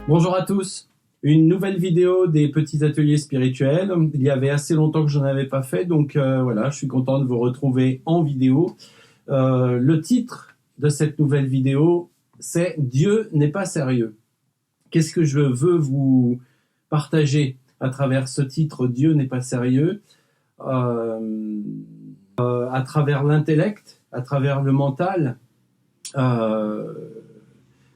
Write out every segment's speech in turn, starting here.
Bonjour à tous, une nouvelle vidéo des petits ateliers spirituels. Il y avait assez longtemps que je n'en avais pas fait, donc voilà, je suis content de vous retrouver en vidéo. Le titre de cette nouvelle vidéo, c'est « Dieu n'est pas sérieux ». Qu'est-ce que je veux vous partager à travers ce titre « Dieu n'est pas sérieux » à travers l'intellect, à travers le mental,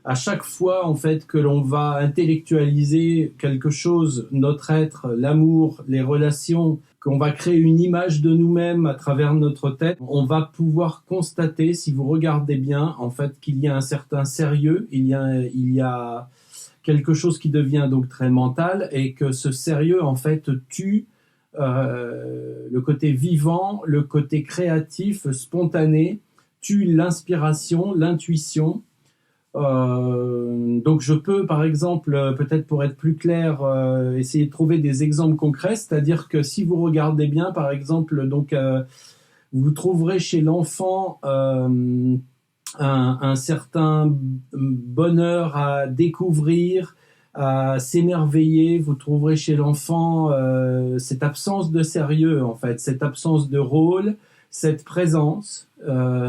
à chaque fois en fait que l'on va intellectualiser quelque chose, notre être, l'amour, les relations, qu'on va créer une image de nous-mêmes à travers notre tête, on va pouvoir constater, si vous regardez bien, en fait, qu'il y a un certain sérieux, il y a quelque chose qui devient donc très mental, et que ce sérieux en fait tue le côté vivant, le côté créatif, spontané, tue l'inspiration, l'intuition. Donc je peux par exemple, peut-être pour être plus clair, essayer de trouver des exemples concrets, c'est-à-dire que si vous regardez bien par exemple, donc vous trouverez chez l'enfant un certain bonheur à découvrir, à s'émerveiller. Vous trouverez chez l'enfant cette absence de sérieux en fait, cette absence de rôle, cette présence,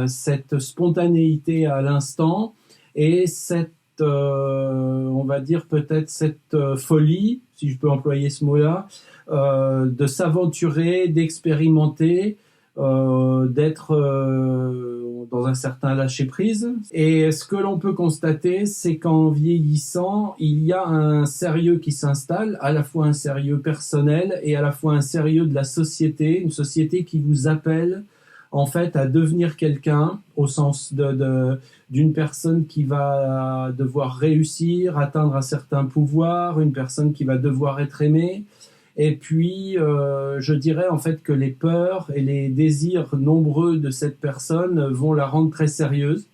cette spontanéité à l'instant, et cette, on va dire peut-être cette folie, si je peux employer ce mot-là, de s'aventurer, d'expérimenter, d'être dans un certain lâcher-prise. Et ce que l'on peut constater, c'est qu'en vieillissant, il y a un sérieux qui s'installe, à la fois un sérieux personnel et à la fois un sérieux de la société, une société qui vous appelle en fait à devenir quelqu'un, au sens d'une personne qui va devoir réussir, atteindre un certain pouvoir, une personne qui va devoir être aimée. Et puis, je dirais en fait que les peurs et les désirs nombreux de cette personne vont la rendre très sérieuse.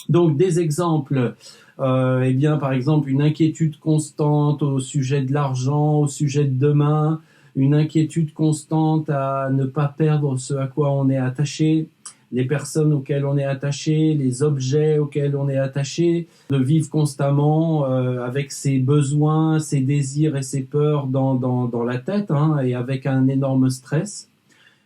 Donc, des exemples, eh bien, par exemple, une inquiétude constante au sujet de l'argent, au sujet de demain, une inquiétude constante à ne pas perdre ce à quoi on est attaché, les personnes auxquelles on est attaché, les objets auxquels on est attaché, de vivre constamment avec ses besoins, ses désirs et ses peurs dans la tête, hein, et avec un énorme stress.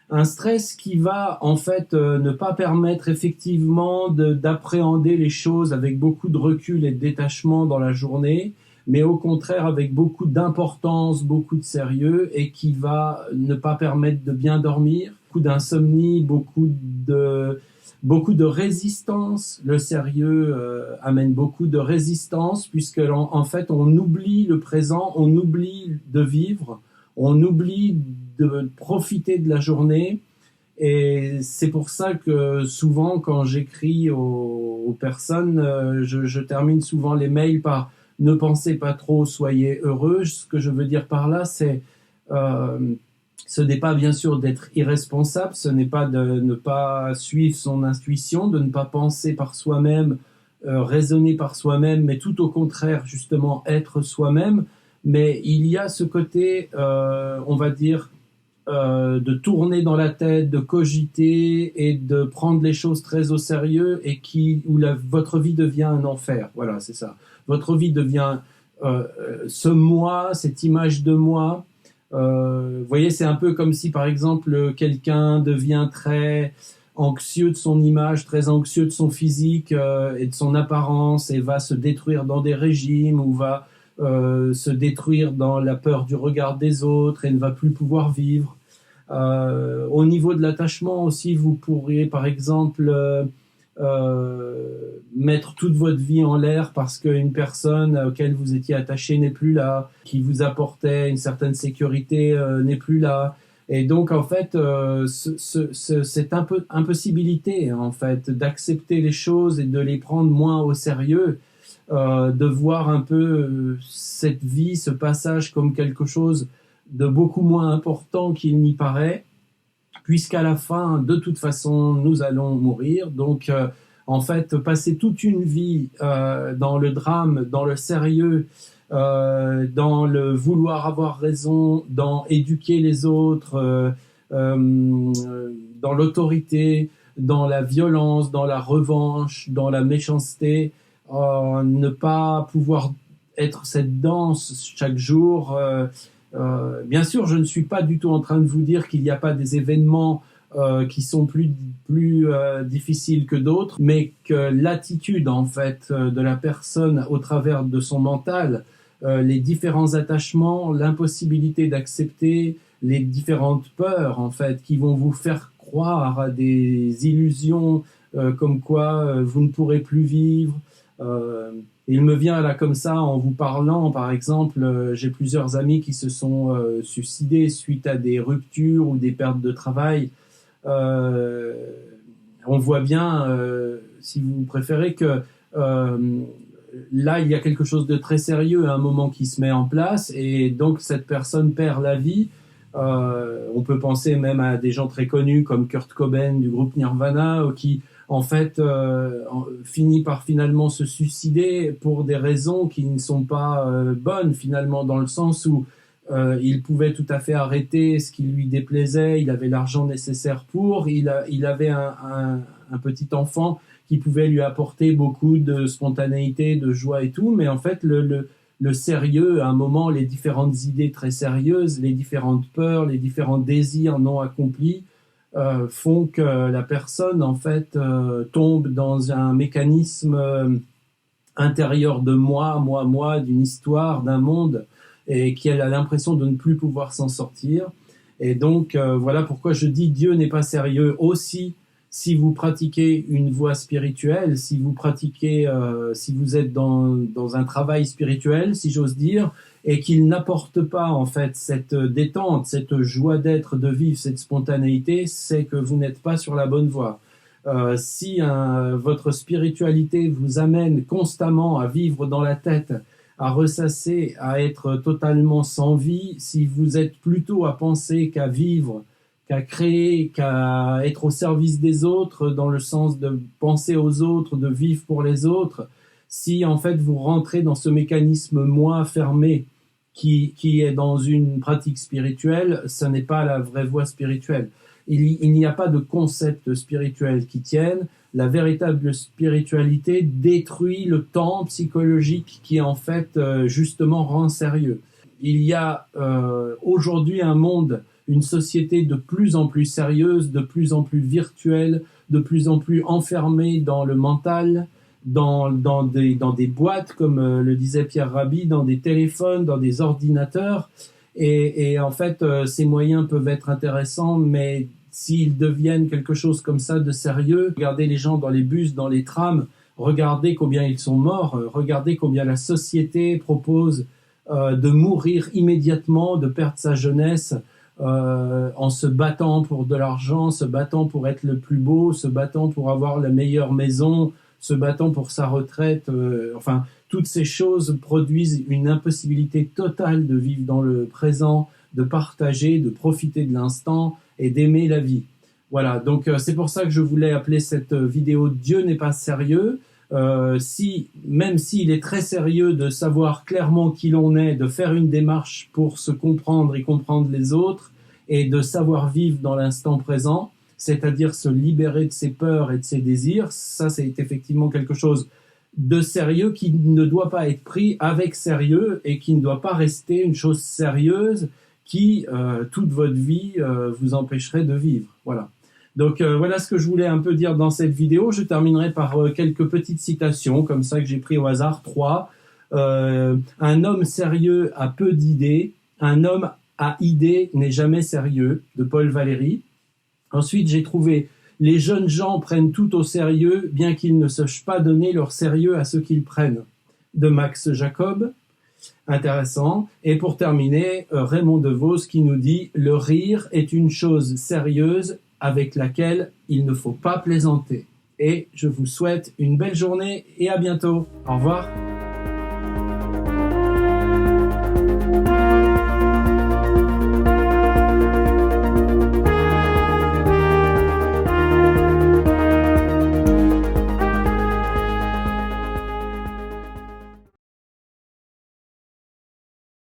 Un stress qui va en fait ne pas permettre effectivement d'appréhender les choses avec beaucoup de recul et de détachement dans la journée, mais au contraire avec beaucoup d'importance, beaucoup de sérieux, et qui va ne pas permettre de bien dormir, beaucoup d'insomnie, beaucoup de résistance. Le sérieux amène beaucoup de résistance, puisque en fait on oublie le présent, on oublie de vivre, on oublie de profiter de la journée. Et c'est pour ça que souvent quand j'écris aux personnes, je termine souvent les mails par « ne pensez pas trop, soyez heureux ». Ce que je veux dire par là, c'est ce n'est pas bien sûr d'être irresponsable, ce n'est pas de ne pas suivre son intuition, de ne pas penser par soi-même, raisonner par soi-même, mais tout au contraire justement être soi-même. Mais il y a ce côté, on va dire, de tourner dans la tête, de cogiter et de prendre les choses très au sérieux, et où votre vie devient un enfer. Voilà, c'est ça. Votre vie devient ce moi, cette image de moi. Vous voyez, c'est un peu comme si, par exemple, quelqu'un devient très anxieux de son image, très anxieux de son physique et de son apparence, et va se détruire dans des régimes, ou va se détruire dans la peur du regard des autres et ne va plus pouvoir vivre. Au niveau de l'attachement aussi, vous pourriez par exemple mettre toute votre vie en l'air parce qu'une personne auquel vous étiez attaché n'est plus là, qui vous apportait une certaine sécurité n'est plus là. Et donc en fait, cette impossibilité en fait d'accepter les choses et de les prendre moins au sérieux, de voir un peu cette vie, ce passage comme quelque chose de beaucoup moins important qu'il n'y paraît, puisqu'à la fin, de toute façon, nous allons mourir. Donc, en fait, passer toute une vie dans le drame, dans le sérieux, dans le vouloir avoir raison, dans éduquer les autres, dans l'autorité, dans la violence, dans la revanche, dans la méchanceté, ne pas pouvoir être cette danse chaque jour. Bien sûr, je ne suis pas du tout en train de vous dire qu'il n'y a pas des événements qui sont plus difficiles que d'autres, mais que l'attitude en fait de la personne au travers de son mental, les différents attachements, l'impossibilité d'accepter les différentes peurs en fait qui vont vous faire croire à des illusions comme quoi vous ne pourrez plus vivre. Il me vient là comme ça en vous parlant, par exemple, j'ai plusieurs amis qui se sont suicidés suite à des ruptures ou des pertes de travail. On voit bien, si vous préférez, que là, il y a quelque chose de très sérieux à un moment qui se met en place et donc cette personne perd la vie. On peut penser même à des gens très connus comme Kurt Cobain du groupe Nirvana qui, en fait, finit par finalement se suicider pour des raisons qui ne sont pas bonnes finalement, dans le sens où il pouvait tout à fait arrêter ce qui lui déplaisait, il avait l'argent nécessaire pour, il avait un petit enfant qui pouvait lui apporter beaucoup de spontanéité, de joie et tout, mais en fait le sérieux, à un moment, les différentes idées très sérieuses, les différentes peurs, les différents désirs non accomplis font que la personne en fait tombe dans un mécanisme intérieur de moi, d'une histoire, d'un monde, et qu'elle a l'impression de ne plus pouvoir s'en sortir. Et donc, voilà pourquoi je dis Dieu n'est pas sérieux. Aussi, si vous pratiquez une voie spirituelle, si vous pratiquez, si vous êtes dans un travail spirituel, si j'ose dire, et qu'il n'apporte pas en fait cette détente, cette joie d'être, de vivre, cette spontanéité, c'est que vous n'êtes pas sur la bonne voie. Si votre spiritualité vous amène constamment à vivre dans la tête, à ressasser, à être totalement sans vie, si vous êtes plutôt à penser qu'à vivre, qu'à créer, qu'à être au service des autres, dans le sens de penser aux autres, de vivre pour les autres, si en fait vous rentrez dans ce mécanisme moi fermé qui est dans une pratique spirituelle, ce n'est pas la vraie voie spirituelle. Il n'y a pas de concept spirituel qui tienne. La véritable spiritualité détruit le temps psychologique qui en fait justement rend sérieux. Il y a aujourd'hui un monde, une société de plus en plus sérieuse, de plus en plus virtuelle, de plus en plus enfermée dans le mental, dans des boîtes, comme le disait Pierre Rabhi, dans des téléphones, dans des ordinateurs. Et en fait, ces moyens peuvent être intéressants, mais s'ils deviennent quelque chose comme ça de sérieux, regardez les gens dans les bus, dans les trams, regardez combien ils sont morts, regardez combien la société propose de mourir immédiatement, de perdre sa jeunesse en se battant pour de l'argent, se battant pour être le plus beau, se battant pour avoir la meilleure maison, se battant pour sa retraite. Enfin, toutes ces choses produisent une impossibilité totale de vivre dans le présent, de partager, de profiter de l'instant et d'aimer la vie. Voilà, donc c'est pour ça que je voulais appeler cette vidéo « Dieu n'est pas sérieux ». Même s'il est très sérieux de savoir clairement qui l'on est, de faire une démarche pour se comprendre et comprendre les autres, et de savoir vivre dans l'instant présent, c'est-à-dire se libérer de ses peurs et de ses désirs, ça c'est effectivement quelque chose de sérieux qui ne doit pas être pris avec sérieux et qui ne doit pas rester une chose sérieuse qui, toute votre vie, vous empêcherait de vivre. Voilà. Donc voilà ce que je voulais un peu dire dans cette vidéo. Je terminerai par quelques petites citations, comme ça que j'ai pris au hasard, 3. Un homme sérieux a peu d'idées. Un homme à idées n'est jamais sérieux, de Paul Valéry. Ensuite, j'ai trouvé « Les jeunes gens prennent tout au sérieux, bien qu'ils ne sachent pas donner leur sérieux à ce qu'ils prennent », de Max Jacob. Intéressant. Et pour terminer, Raymond DeVos qui nous dit « Le rire est une chose sérieuse avec laquelle il ne faut pas plaisanter ». Et je vous souhaite une belle journée et à bientôt. Au revoir.